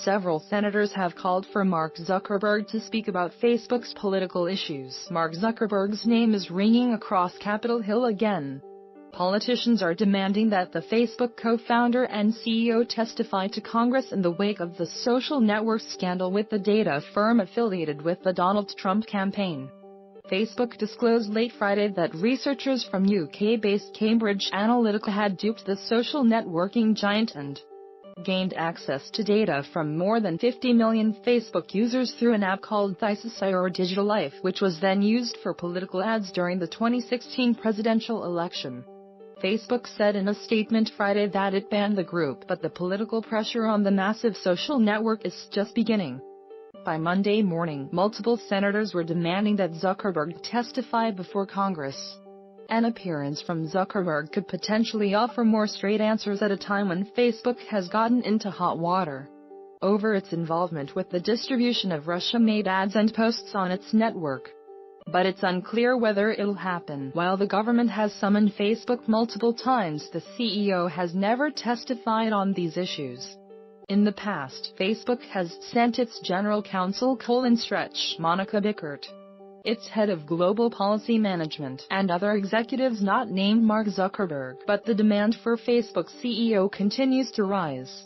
Several senators have called for Mark Zuckerberg to speak about Facebook's political issues. Mark Zuckerberg's name is ringing across Capitol Hill again. Politicians are demanding that the Facebook co-founder and CEO testify to Congress in the wake of the social network scandal with the data firm affiliated with the Donald Trump campaign. Facebook disclosed late Friday that researchers from UK-based Cambridge Analytica had duped the social networking giant and gained access to data from more than 50 million Facebook users through an app called Thesis or Digital Life, which was then used for political ads during the 2016 presidential election. Facebook said in a statement Friday that it banned the group, but the political pressure on the massive social network is just beginning. By Monday morning, multiple senators were demanding that Zuckerberg testify before Congress. An appearance from Zuckerberg could potentially offer more straight answers at a time when Facebook has gotten into hot water over its involvement with the distribution of Russia-made ads and posts on its network. But it's unclear whether it'll happen. While the government has summoned Facebook multiple times, the CEO has never testified on these issues. In the past, Facebook has sent its general counsel Monica Bickert, its head of global policy management, and other executives not named Mark Zuckerberg, but the demand for Facebook CEO continues to rise.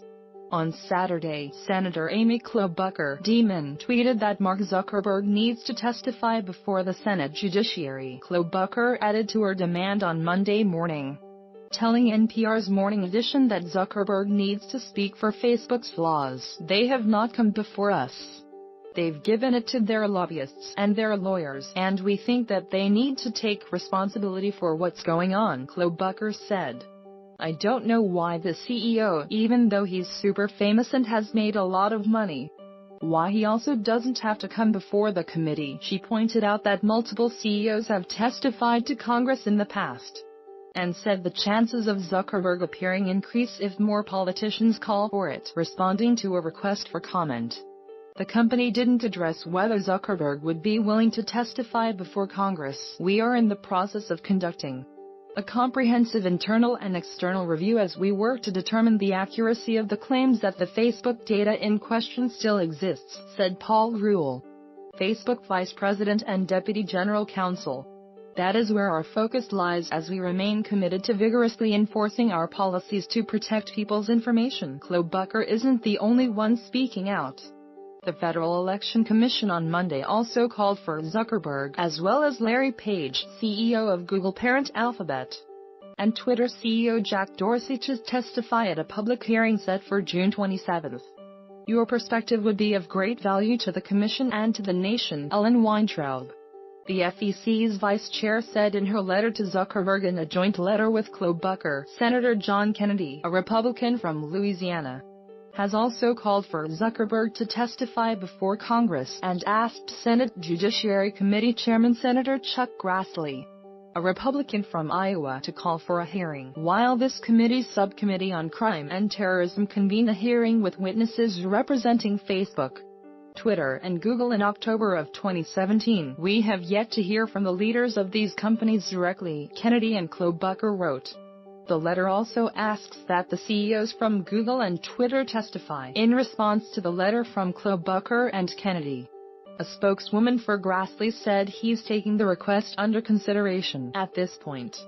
On Saturday, Senator Amy Klobuchar Demon tweeted that Mark Zuckerberg needs to testify before the Senate Judiciary. Klobuchar added to her demand on Monday morning, telling NPR's Morning Edition that Zuckerberg needs to speak for Facebook's flaws. "They have not come before us. They've given it to their lobbyists and their lawyers, and we think that they need to take responsibility for what's going on," Klobuchar said. "I don't know why the CEO, even though he's super famous and has made a lot of money, why he also doesn't have to come before the committee." She pointed out that multiple CEOs have testified to Congress in the past, and said the chances of Zuckerberg appearing increase if more politicians call for it. Responding to a request for comment, the company didn't address whether Zuckerberg would be willing to testify before Congress. "We are in the process of conducting a comprehensive internal and external review as we work to determine the accuracy of the claims that the Facebook data in question still exists," said Paul Ruhle, Facebook Vice President and Deputy General Counsel. "That is where our focus lies as we remain committed to vigorously enforcing our policies to protect people's information." Klobuchar isn't the only one speaking out. The Federal Election Commission on Monday also called for Zuckerberg, as well as Larry Page, CEO of Google parent Alphabet, and Twitter CEO Jack Dorsey, to testify at a public hearing set for June 27. "Your perspective would be of great value to the Commission and to the nation," Ellen Weintraub, the FEC's vice chair, said in her letter to Zuckerberg in a joint letter with Klobuchar. Senator John Kennedy, a Republican from Louisiana, has also called for Zuckerberg to testify before Congress and asked Senate Judiciary Committee Chairman Senator Chuck Grassley, a Republican from Iowa, to call for a hearing. While this committee's subcommittee on crime and terrorism convened a hearing with witnesses representing Facebook, Twitter, and Google in October of 2017, "We have yet to hear from the leaders of these companies directly," Kennedy and Klobuchar wrote. The letter also asks that the CEOs from Google and Twitter testify. In response to the letter from Klobuchar and Kennedy, a spokeswoman for Grassley said he's taking the request under consideration. "At this point,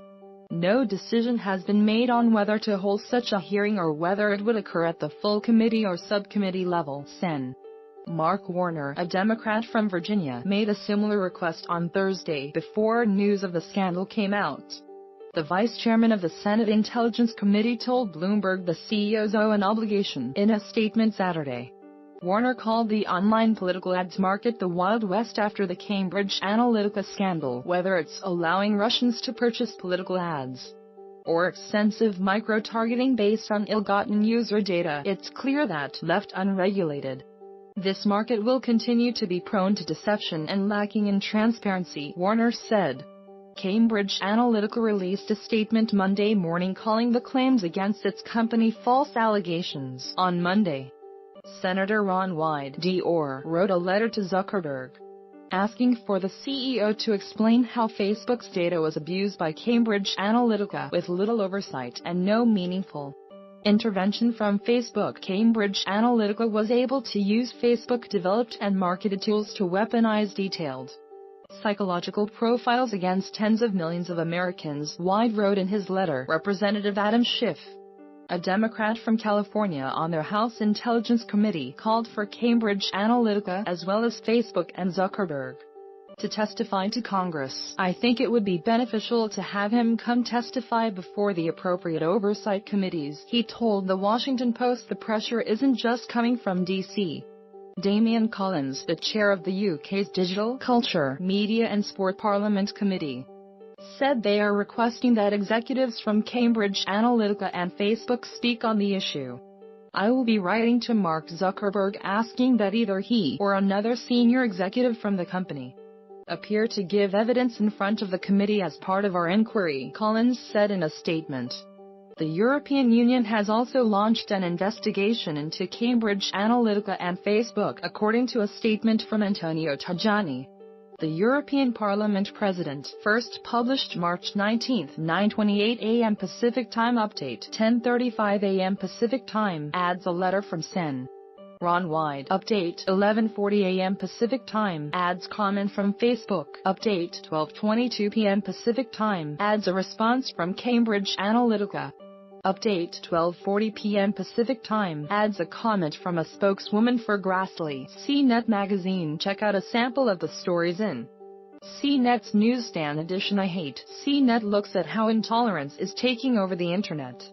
no decision has been made on whether to hold such a hearing or whether it would occur at the full committee or subcommittee level." Sen. Mark Warner, a Democrat from Virginia, made a similar request on Thursday before news of the scandal came out. The vice chairman of the Senate Intelligence Committee told Bloomberg the CEOs owe an obligation. In a statement Saturday, Warner called the online political ads market the Wild West after the Cambridge Analytica scandal. "Whether it's allowing Russians to purchase political ads or extensive micro-targeting based on ill-gotten user data, it's clear that, left unregulated, this market will continue to be prone to deception and lacking in transparency," Warner said. Cambridge Analytica released a statement Monday morning calling the claims against its company false allegations. On Monday, Senator Ron Wyden Dior wrote a letter to Zuckerberg, asking for the CEO to explain how Facebook's data was abused by Cambridge Analytica with little oversight and no meaningful Intervention from Facebook. Cambridge Analytica was able to use Facebook-developed and marketed tools to weaponize detailed psychological profiles against tens of millions of Americans, Wide wrote in his letter. Representative Adam Schiff, a Democrat from California on their House Intelligence Committee, called for Cambridge Analytica, as well as Facebook and Zuckerberg, to testify to Congress. I think it would be beneficial to have him come testify before the appropriate oversight committees, he told The Washington Post. The pressure isn't just coming from D.C. Damian Collins, the chair of the UK's Digital, Culture, Media and Sport Parliament Committee, said they are requesting that executives from Cambridge Analytica and Facebook speak on the issue. I will be writing to Mark Zuckerberg asking that either he or another senior executive from the company appear to give evidence in front of the committee as part of our inquiry, Collins said in a statement. The European Union has also launched an investigation into Cambridge Analytica and Facebook, according to a statement from Antonio Tajani, the European Parliament President. First published March 19, 9:28 a.m. Pacific Time. Update 10:35 a.m. Pacific Time. Adds a letter from Sen. Ron Wyden. Update 11:40 a.m. Pacific Time. Adds comment from Facebook. Update 12:22 p.m. Pacific Time. Adds a response from Cambridge Analytica. Update 12:40 p.m. Pacific Time. Adds a comment from a spokeswoman for Grassley. CNET magazine. Check out a sample of the stories in CNET's newsstand edition. I hate CNET looks at how intolerance is taking over the internet.